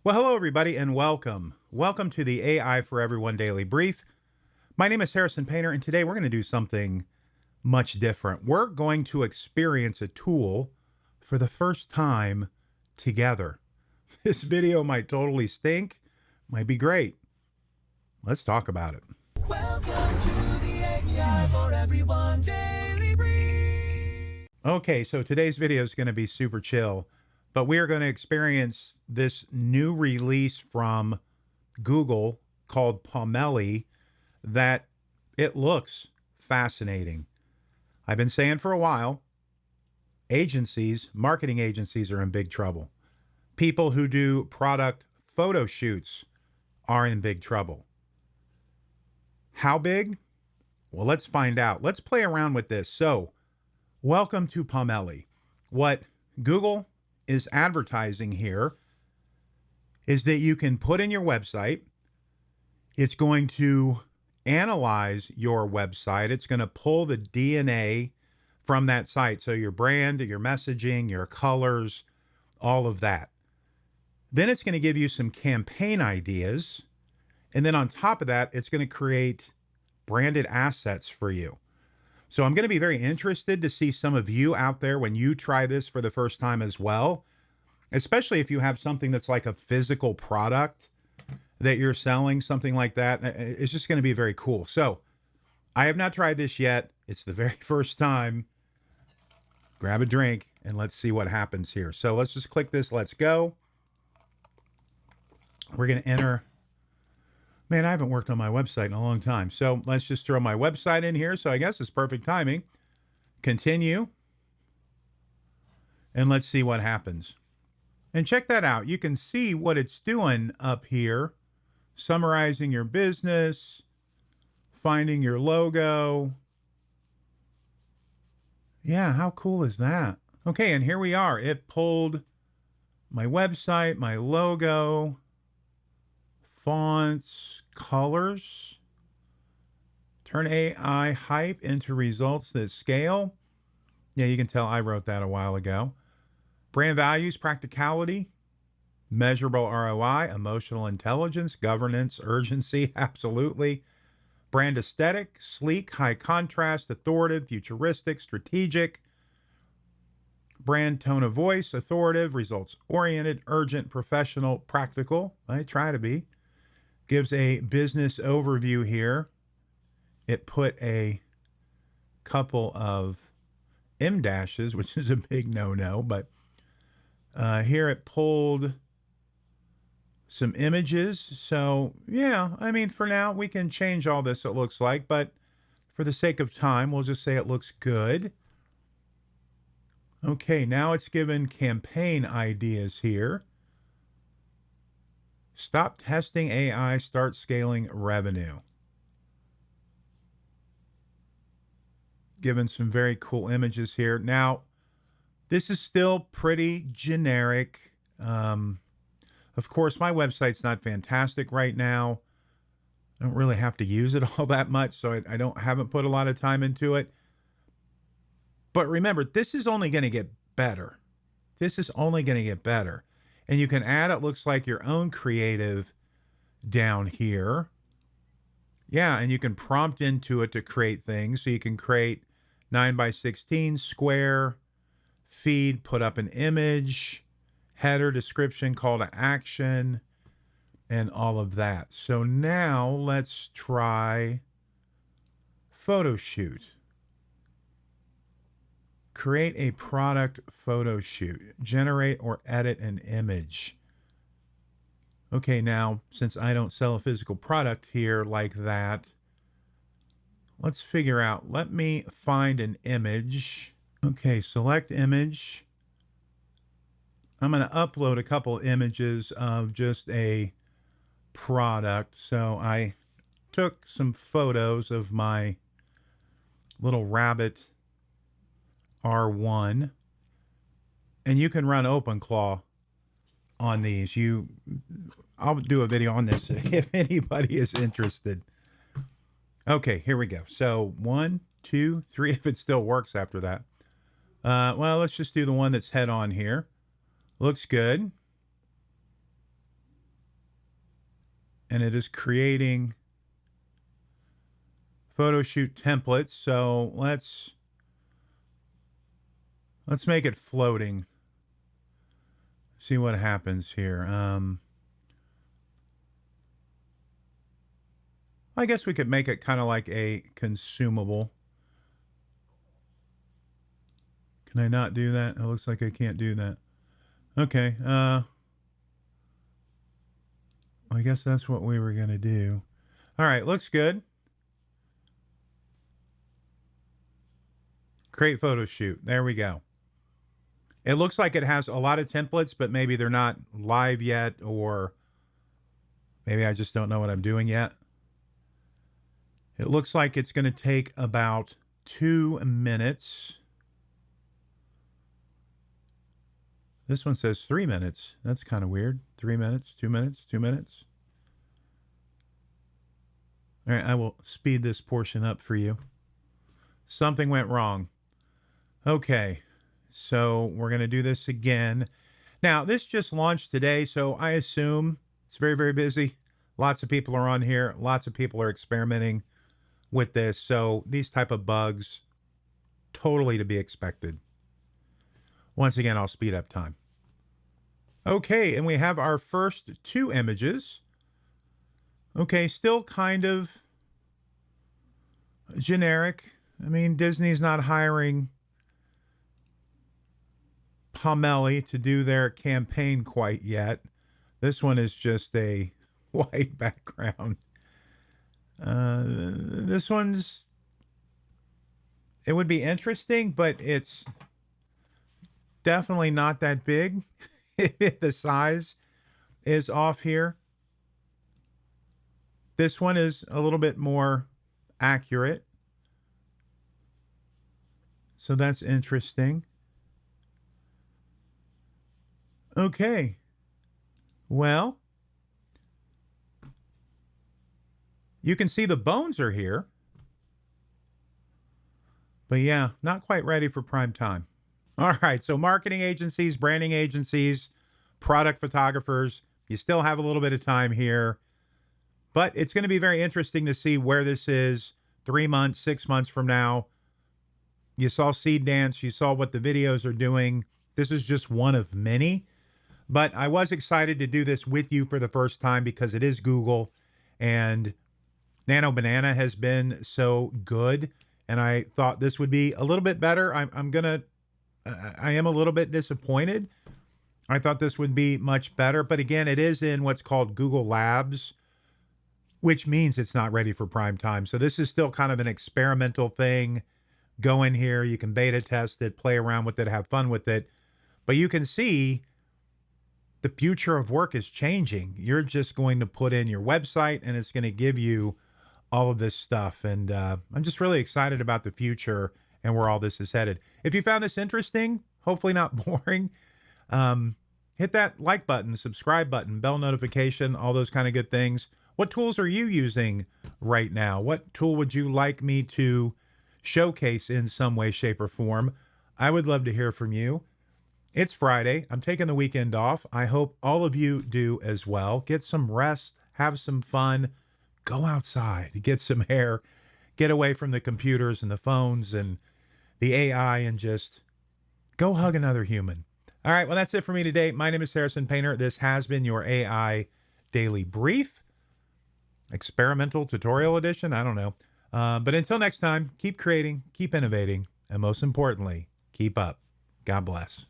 Well, hello, everybody, and welcome. Welcome to the AI for Everyone Daily Brief. My name is Harrison Painter, and today we're going to do something much different. We're going to experience a tool for the first time together. This video might totally stink, might be great. Let's talk about it. Welcome to the AI for Everyone Daily Brief. Okay, so today's video is going to be super chill, but we are going to experience this new release from Google called Pomelli that it looks fascinating. I've been saying for a while, marketing agencies are in big trouble. People who do product photo shoots are in big trouble. How big? Well, let's find out. Let's play around with this. So, welcome to Pomelli. What Google is advertising here is that you can put in your website. It's going to analyze your website. It's going to pull the DNA from that site. So your brand, your messaging, your colors, all of that. Then it's going to give you some campaign ideas. And then on top of that, it's going to create branded assets for you. So I'm going to be very interested to see some of you out there when you try this for the first time as well, especially if you have something that's like a physical product that you're selling, something like that. It's just going to be very cool. So I have not tried this yet. It's the very first time. Grab a drink and let's see what happens here. So let's just click this. Let's go. We're going to enter. Man, I haven't worked on my website in a long time. So let's just throw my website in here. So I guess it's perfect timing. Continue. And let's see what happens. And check that out. You can see what it's doing up here. Summarizing your business, finding your logo. Yeah, how cool is that? Okay, and here we are. It pulled my website, my logo, fonts, colors. Turn AI hype into results that scale. Yeah, you can tell I wrote that a while ago. Brand values, practicality, measurable ROI, emotional intelligence, governance, urgency, absolutely. Brand aesthetic, sleek, high contrast, authoritative, futuristic, strategic. Brand tone of voice, authoritative, results oriented, urgent, professional, practical. I try to be. Gives a business overview here. It put a couple of M dashes, which is a big no-no, but here it pulled some images. So yeah, I mean, for now we can change all this, it looks like, but for the sake of time, we'll just say it looks good. Okay, now it's given campaign ideas here. Stop testing AI, start scaling revenue. Given some very cool images here. Now, this is still pretty generic. Of course, my website's not fantastic right now. I don't really have to use it all that much, so I haven't put a lot of time into it. But remember, this is only going to get better. This is only going to get better. And you can add, it looks like, your own creative down here. Yeah, and you can prompt into it to create things. So you can create 9x16 square, feed, put up an image, header, description, call to action, and all of that. So now let's try photo shoot. Create a product photo shoot. Generate or edit an image. Okay, now, since I don't sell a physical product here like that, let's figure out, let me find an image. Okay, select image. I'm going to upload a couple images of just a product. So I took some photos of my little rabbit R1, and you can run OpenClaw on these. I'll do a video on this if anybody is interested. Okay, here we go. So 1, 2, 3, if it still works after that. Well, let's just do the one that's head on here. Looks good. and it is creating photo shoot templates. So let's make it floating. See what happens here. I guess we could make it kind of like a consumable. Can I not do that? It looks like I can't do that. Okay. I guess that's what we were going to do. All right. Looks good. Create photo shoot. There we go. It looks like it has a lot of templates, but maybe they're not live yet, or maybe I just don't know what I'm doing yet. It looks like it's going to take about 2 minutes. This one says 3 minutes. That's kind of weird. 3 minutes, 2 minutes, 2 minutes. All right, I will speed this portion up for you. Something went wrong. Okay, so we're going to do this again. Now, this just launched today, so I assume it's very, very busy. Lots of people are on here. Lots of people are experimenting with this. So these type of bugs, totally to be expected. Once again, I'll speed up time. Okay, and we have our first 2 images. Okay, still kind of generic. I mean, Disney's not hiring Pomelli to do their campaign quite yet. This one is just a white background. This one's, it would be interesting, but it's definitely not that big. The size is off here. This one is a little bit more accurate. So that's interesting. Okay. Well, you can see the bones are here. But yeah, not quite ready for prime time. All right, so marketing agencies, branding agencies, product photographers, you still have a little bit of time here. But it's going to be very interesting to see where this is 3 months, 6 months from now. You saw Seed Dance. You saw what the videos are doing. This is just one of many. But I was excited to do this with you for the first time because it is Google. And Nano Banana has been so good. And I thought this would be a little bit better. I am a little bit disappointed. I thought this would be much better. But again, it is in what's called Google Labs, which means it's not ready for prime time. So this is still kind of an experimental thing. Go in here, you can beta test it, play around with it, have fun with it. But you can see the future of work is changing. You're just going to put in your website and it's going to give you all of this stuff. And I'm just really excited about the future and where all this is headed. If you found this interesting, hopefully not boring, hit that like button, subscribe button, bell notification, all those kind of good things. What tools are you using right now? What tool would you like me to showcase in some way, shape, or form? I would love to hear from you. It's Friday. I'm taking the weekend off. I hope all of you do as well. Get some rest, have some fun, go outside, get some air, get away from the computers and the phones and the AI, and just go hug another human. All right, well, that's it for me today. My name is Harrison Painter. This has been your AI Daily Brief. Experimental tutorial edition? I don't know. But until next time, keep creating, keep innovating, and most importantly, keep up. God bless.